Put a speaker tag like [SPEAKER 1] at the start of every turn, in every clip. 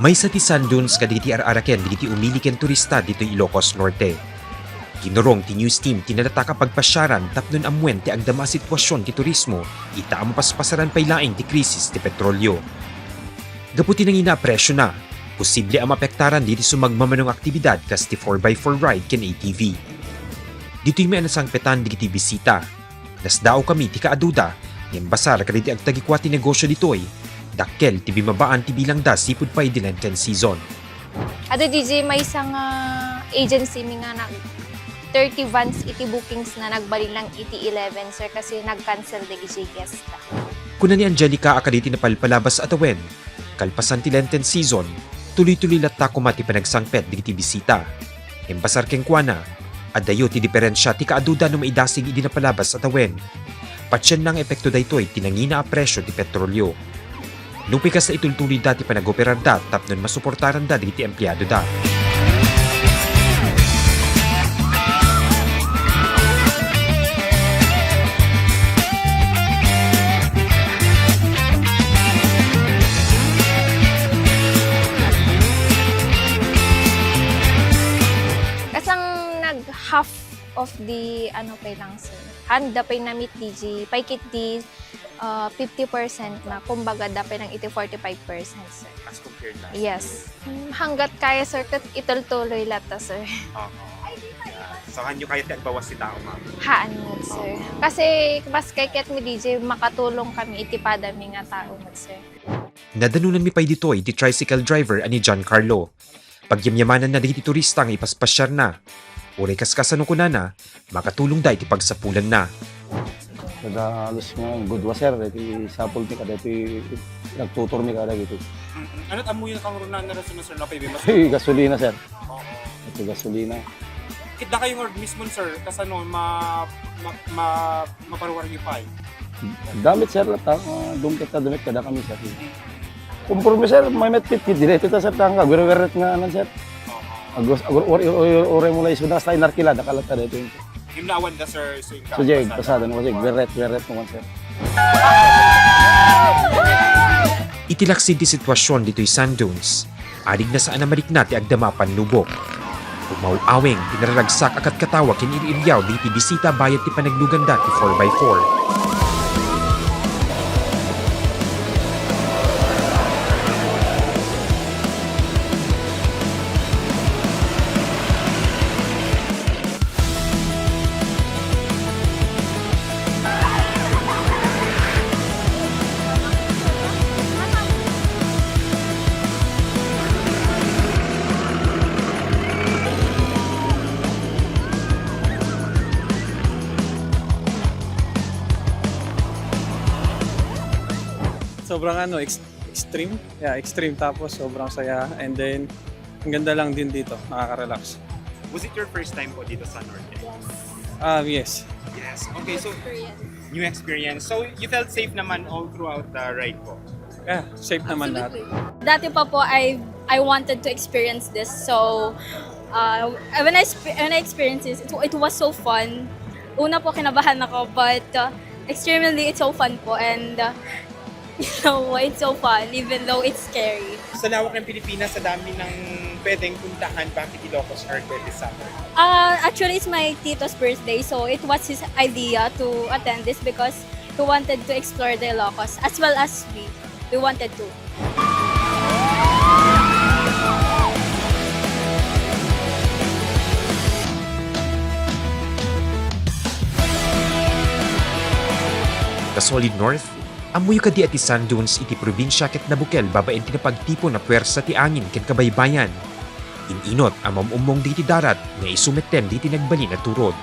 [SPEAKER 1] May satisan duns kadagiti araraken digiti umiliken turista dito ILOCOS Norte. Kinurong ti news team tinadata kapag pasyaran tapnon amwen ti agdama sitwasyon ti turismo ita ang paspasaran pay laing ti krisis ti petrolyo. Gaputi nang inapresyo na, posible ang mapektaran diti sumagmamanong aktibidad kas ti 4x4 ride ken ATV. Dito'y may anasang petan digiti bisita. Nasdao kami ti kaaduda, yung basar kaditi agtagikwa ti negosyo dito'y dakkel ti bimabaan ti bilang da sipud pay di Lenten season.
[SPEAKER 2] Ato DJ may isang agency mi nga nag 30 vans iti bookings na nagbalilang iti 11 sir kasi nag-cancel di guest ka.
[SPEAKER 1] Kuna ni Angelica akaditi na palpalabas atawen, kalpasan ti Lenten season, tuloy-tuloy latta kumati panagsangpet digiti bisita. Embasar keng kuana, adayo ti diferensya ti kaaduda no maidasig idi na palabas atawen. Patsyan ng epekto daytoy tinangina a presyo ti petrolyo. Lupikas na itultuloy dati panag-operar da tapnon masuportaran da digiti empleyado da.
[SPEAKER 2] Kasang nag-half of the pay lang sir. Handa pay na meet DJ, paikit di 50% na, kumbaga dapat ng iti 45% sir.
[SPEAKER 1] As compared na?
[SPEAKER 2] Yes. Hanggat kaya sir, itultuloy lata sir.
[SPEAKER 1] So kanyo kaya ti agbawas si tao ma'am?
[SPEAKER 2] Haan mo sir. Kasi mas kay ket mi DJ, makatulong kami iti padami nga tao mo sir.
[SPEAKER 1] Nadanunan mi pay ditoy ti tricycle driver ani John Carlo. Pagyamyamanan na digiti turista nga ipaspasyar na. Uray kaskasan ko na, makatulong da iti pagsapulan na.
[SPEAKER 3] Kada alas nga good was sir, iti sapol mi kada iti nagtutor mi kada gitu.
[SPEAKER 4] Ano't amo yung kangurunan na rason na sir na pwede mas?
[SPEAKER 3] Hey, gasolina sir.
[SPEAKER 4] Oo.
[SPEAKER 3] Ito gasolina.
[SPEAKER 4] Kita kayo nga mismo sir, kasano maparuwar niyo pa eh.
[SPEAKER 3] Damit sir latang dumpet na damit kada kami sir. Kumpurmi sir, may metpit direto ta sir tang agweret nga anan sir. Agos ore mula isu na sa inarkila dakalata dito.
[SPEAKER 4] Yung naawan da sir, so yung
[SPEAKER 3] So jeg pasada no jeg weret mo sir.
[SPEAKER 1] Itilaksid ti sitwasyon dito'y sand dunes. Adig na saan na marikna ti agdama panlubok. Umawaweng tinararagsak akat katawa kin iriiryaw diti bisita bayad ti panagluganda ti 4x4.
[SPEAKER 5] Sobrang extreme. Yeah, extreme tapos sobrang saya. And then, ang ganda lang din dito. Nakaka-relax.
[SPEAKER 4] Was it your first time po dito sa Norte?
[SPEAKER 5] Yes.
[SPEAKER 4] Yes. Okay, so new experience. So you felt safe naman all throughout the ride po?
[SPEAKER 5] Yeah, safe naman lahat.
[SPEAKER 6] Dati pa po, I wanted to experience this. So, when I experienced this, it was so fun. Una po, kinabahan ako, but extremely, it's so fun po. And, it's so fun, even though it's scary.
[SPEAKER 4] Sa lawak ng Pilipinas, sa dami ng pwedeng puntahan, bakit ILOCOS Norte this summer?
[SPEAKER 6] Actually, it's my tito's birthday, so it was his idea to attend this because he wanted to explore the Ilocos as well as we wanted to.
[SPEAKER 1] Sa Solid North, amoy kadi ati sand dunes iti probinsya ket nabukel babaen ti napagtipo na puwersa ti angin ken kabaybayan. Ininot ang mamumong diti darat nga isumeten diti nagbali na turod.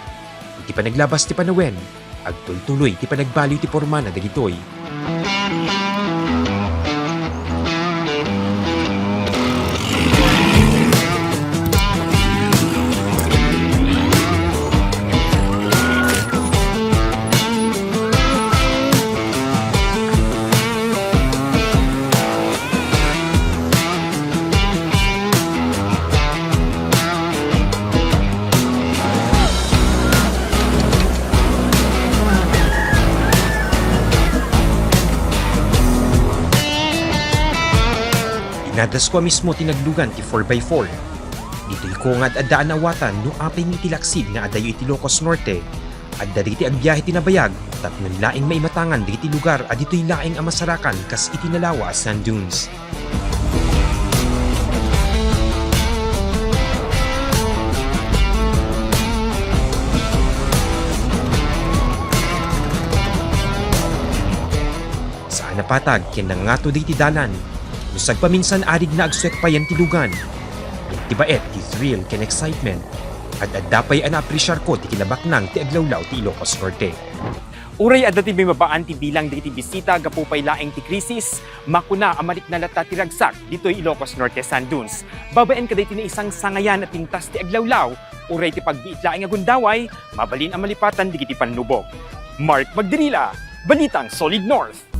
[SPEAKER 1] Iti panaglabas ti panawen, agtultuloy ti panagbaliw ti porma na dagitoy. Inadas ko mismo tinaglugan ti 4x4. Dito'y kungad at daan awatan no apay ni tilaksid nga adayo iti ILOCOS Norte. At dariti ang biyahe tinabayag, tapnon laing maimatangan diti lugar at dito'y laing amasarakan kas itinalawa sand dunes. Saan napatag ken nangato diti dalan. Lusag paminsan arig na agsuet pa yan tilugan. Yung tibaet, ti thrill ken excitement. At dapay ang apresyar ko ti kinabaknang ti aglawlaw ti ILOCOS Norte.
[SPEAKER 4] Uray adda ti bimabaan ti bilang dagiti bisita gapupay laeng ti krisis, makuna amarik na lata ti ragsak ditoy ILOCOS Norte sand dunes. Babaen kaday ti isang sangayan at pintas ti aglawlaw, uray ti pagbiit laeng agundaway, mabalin ang malipatan digiti panlubog. Mark Magdirila, Balitang Solid North.